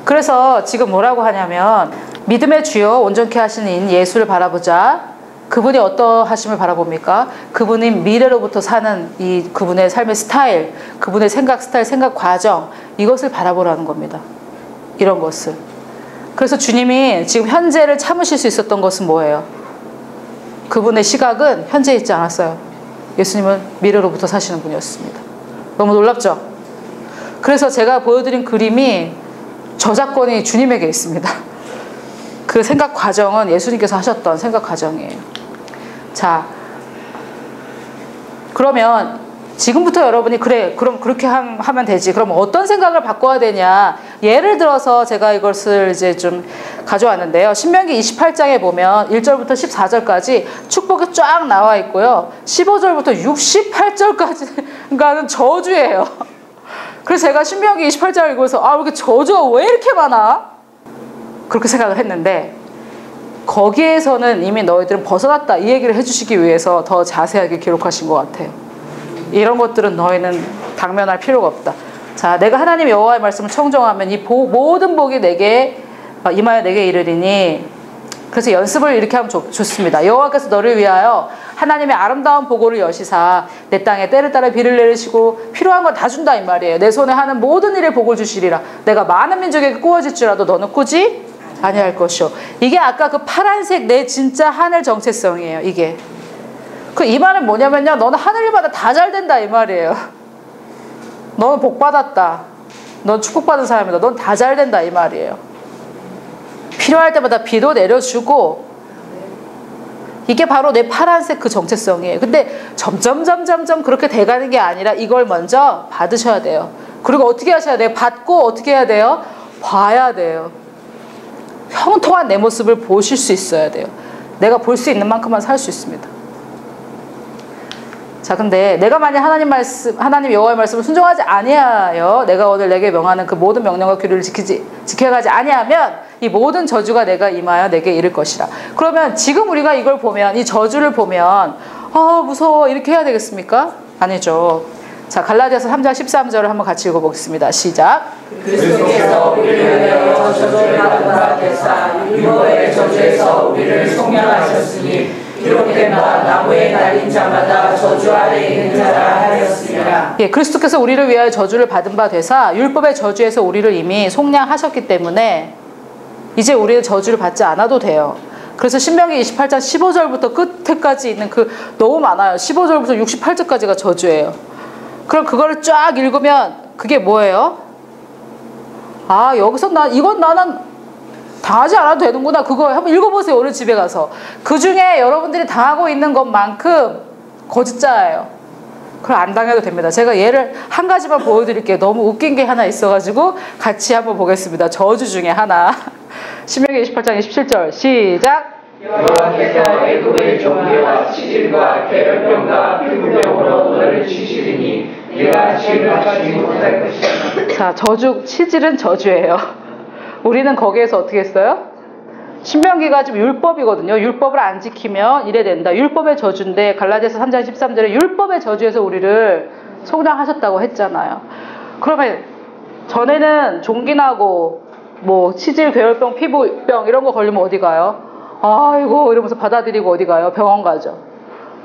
그래서 지금 뭐라고 하냐면 믿음의 주여 온전케 하시는 예수를 바라보자. 그분이 어떠하심을 바라봅니까? 그분이 미래로부터 사는 이 그분의 삶의 스타일, 그분의 생각 스타일, 생각 과정, 이것을 바라보라는 겁니다. 이런 것을. 그래서 주님이 지금 현재를 참으실 수 있었던 것은 뭐예요? 그분의 시각은 현재에 있지 않았어요. 예수님은 미래로부터 사시는 분이었습니다. 너무 놀랍죠? 그래서 제가 보여드린 그림이 저작권이 주님에게 있습니다. 그 생각 과정은 예수님께서 하셨던 생각 과정이에요. 자, 그러면 지금부터 여러분이 그래 그럼 그렇게 하면 되지. 그럼 어떤 생각을 바꿔야 되냐. 예를 들어서 제가 이것을 이제 좀 가져왔는데요. 신명기 28장에 보면 1절부터 14절까지 축복이 쫙 나와 있고요. 15절부터 68절까지가는 저주예요. 그래서 제가 신명기 28장을 읽으면서 아, 이렇게 저주가 왜 이렇게 많아? 그렇게 생각을 했는데 거기에서는 이미 너희들은 벗어났다 이 얘기를 해주시기 위해서 더 자세하게 기록하신 것 같아요. 이런 것들은 너희는 당면할 필요가 없다. 자, 내가 하나님 여호와의 말씀을 청종하면 이 모든 복이 내게 임하여 내게 이르리니. 그래서 연습을 이렇게 하면 좋습니다. 여호와께서 너를 위하여 하나님의 아름다운 보고를 여시사 내 땅에 때를 따라 비를 내리시고 필요한 건 다 준다 이 말이에요. 내 손에 하는 모든 일에 복을 주시리라. 내가 많은 민족에게 꾸어질지라도 너는 꾸지 아니할 것이요. 이게 아까 그 파란색 내 진짜 하늘 정체성이에요. 이게 이 말은 뭐냐면요, 너는 하늘일마다 다 잘 된다 이 말이에요. 너는 복 받았다, 넌 축복받은 사람이다, 넌 다 잘 된다 이 말이에요. 필요할 때마다 비도 내려주고, 이게 바로 내 파란색 그 정체성이에요. 근데 점점 그렇게 돼가는 게 아니라 이걸 먼저 받으셔야 돼요. 그리고 어떻게 하셔야 돼요? 받고 어떻게 해야 돼요? 봐야 돼요. 형통한 내 모습을 보실 수 있어야 돼요. 내가 볼 수 있는 만큼만 살 수 있습니다. 자, 근데 내가 만약 하나님 여호와의 말씀을 순종하지 아니하여 내가 오늘 내게 명하는 그 모든 명령과 규례를 지켜가지 아니하면 이 모든 저주가 내가 임하여 내게 이를 것이라. 그러면 지금 우리가 이걸 보면, 이 저주를 보면 아, 무서워 이렇게 해야 되겠습니까? 아니죠. 자, 갈라디아서 3장 13절을 한번 같이 읽어보겠습니다. 시작. 그리스도께서 우리를 위하여 저주를 받은 바 되사 율법의 저주에서 우리를 속량하셨으니 기록된 바 나무에 달린 자마다 저주 아래 있는 자라 하였습니다. 예, 그리스도께서 우리를 위하여 저주를 받은 바 되사 율법의 저주에서 우리를 이미 속량하셨기 때문에 이제 우리는 저주를 받지 않아도 돼요. 그래서 신명기 28장 15절부터 끝에까지 있는 너무 많아요. 15절부터 68절까지가 저주예요. 그럼 그거를 쫙 읽으면 그게 뭐예요? 아, 여기서 이건 나는 당하지 않아도 되는구나. 그거 한번 읽어보세요. 오늘 집에 가서. 그 중에 여러분들이 당하고 있는 것만큼 거짓자예요. 그걸 안 당해도 됩니다. 제가 예를 한 가지만 보여드릴게요. 너무 웃긴 게 하나 있어가지고 같이 한번 보겠습니다. 저주 중에 하나. 신명기 28장 27절 시작. 여호와께서 애굽의 종기와 치질과 계열병과 피부병으로 너를 치시리니 네가 죄를 하지 못할 것이다. 자, 치질은 저주예요. 우리는 거기에서 어떻게 했어요? 신명기가 지금 율법이거든요. 율법을 안 지키면 이래 된다. 율법의 저주인데 갈라디아서 3장 13절에 율법의 저주에서 우리를 속량하셨다고 했잖아요. 그러면 전에는 종기나고 뭐 치질, 괴혈병, 피부병 이런 거 걸리면 어디 가요? 아이고 이러면서 받아들이고 어디 가요? 병원 가죠.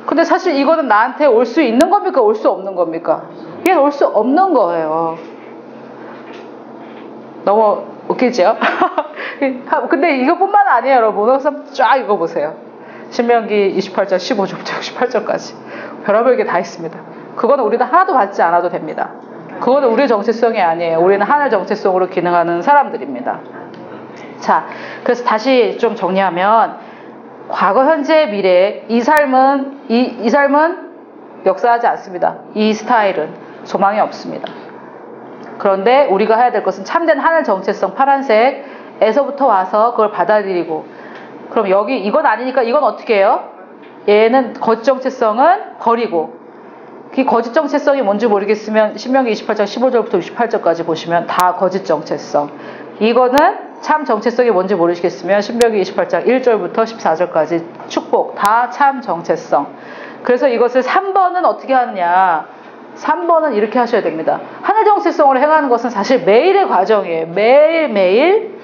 근데 사실 이거는 나한테 올 수 있는 겁니까? 올 수 없는 겁니까? 이게 올 수 없는 거예요. 너무 웃기죠? 근데 이것뿐만 아니에요, 여러분. 그래서 쫙 읽어보세요. 신명기 28장 15절부터 68절까지 별의별 게 다 있습니다. 그거는 우리는 하나도 받지 않아도 됩니다. 그거는 우리의 정체성이 아니에요. 우리는 하늘 정체성으로 기능하는 사람들입니다. 자, 그래서 다시 좀 정리하면 과거, 현재, 미래 이 삶은 역사하지 않습니다. 이 스타일은 소망이 없습니다. 그런데 우리가 해야 될 것은 참된 하늘 정체성 파란색에서부터 와서 그걸 받아들이고, 그럼 여기 이건 아니니까 이건 어떻게 해요? 얘는 거짓 정체성은 버리고, 그 거짓 정체성이 뭔지 모르겠으면 신명기 28장 15절부터 68절까지 보시면 다 거짓 정체성. 이거는 참 정체성이 뭔지 모르시겠으면 신명기 28장 1절부터 14절까지 축복, 다 참 정체성. 그래서 이것을 3번은 어떻게 하느냐, 3번은 이렇게 하셔야 됩니다. 하늘 정체성으로 행하는 것은 사실 매일의 과정이에요. 매일매일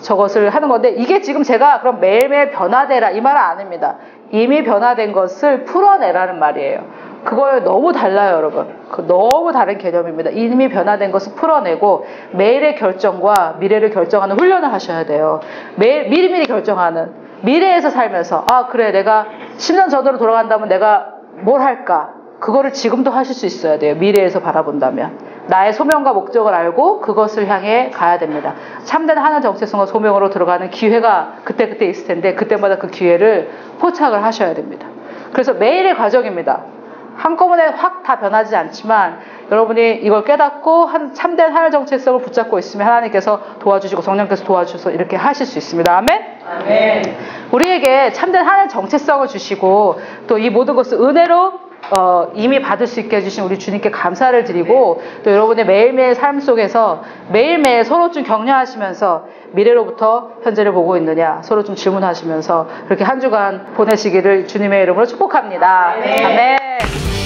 저것을 하는 건데, 이게 지금 제가 그럼 매일매일 변화되라 이 말은 아닙니다. 이미 변화된 것을 풀어내라는 말이에요. 그걸 너무 달라요, 여러분. 너무 다른 개념입니다. 이미 변화된 것을 풀어내고 매일의 결정과 미래를 결정하는 훈련을 하셔야 돼요. 매일 미리미리 결정하는, 미래에서 살면서 그래 내가 10년 전으로 돌아간다면 내가 뭘 할까, 그거를 지금도 하실 수 있어야 돼요. 미래에서 바라본다면. 나의 소명과 목적을 알고 그것을 향해 가야 됩니다. 참된 하나님 정체성과 소명으로 들어가는 기회가 그때그때 있을 텐데 그때마다 그 기회를 포착을 하셔야 됩니다. 그래서 매일의 과정입니다. 한꺼번에 확 다 변하지 않지만 여러분이 이걸 깨닫고 참된 하나님 정체성을 붙잡고 있으면 하나님께서 도와주시고 성령께서 도와주셔서 이렇게 하실 수 있습니다. 아멘? 아멘. 우리에게 참된 하나님 정체성을 주시고 또 이 모든 것을 은혜로 이미 받을 수 있게 해주신 우리 주님께 감사를 드리고 또 여러분의 매일매일 삶 속에서 매일매일 서로 좀 격려하시면서 미래로부터 현재를 보고 있느냐 서로 좀 질문하시면서 그렇게 한 주간 보내시기를 주님의 이름으로 축복합니다. 아멘.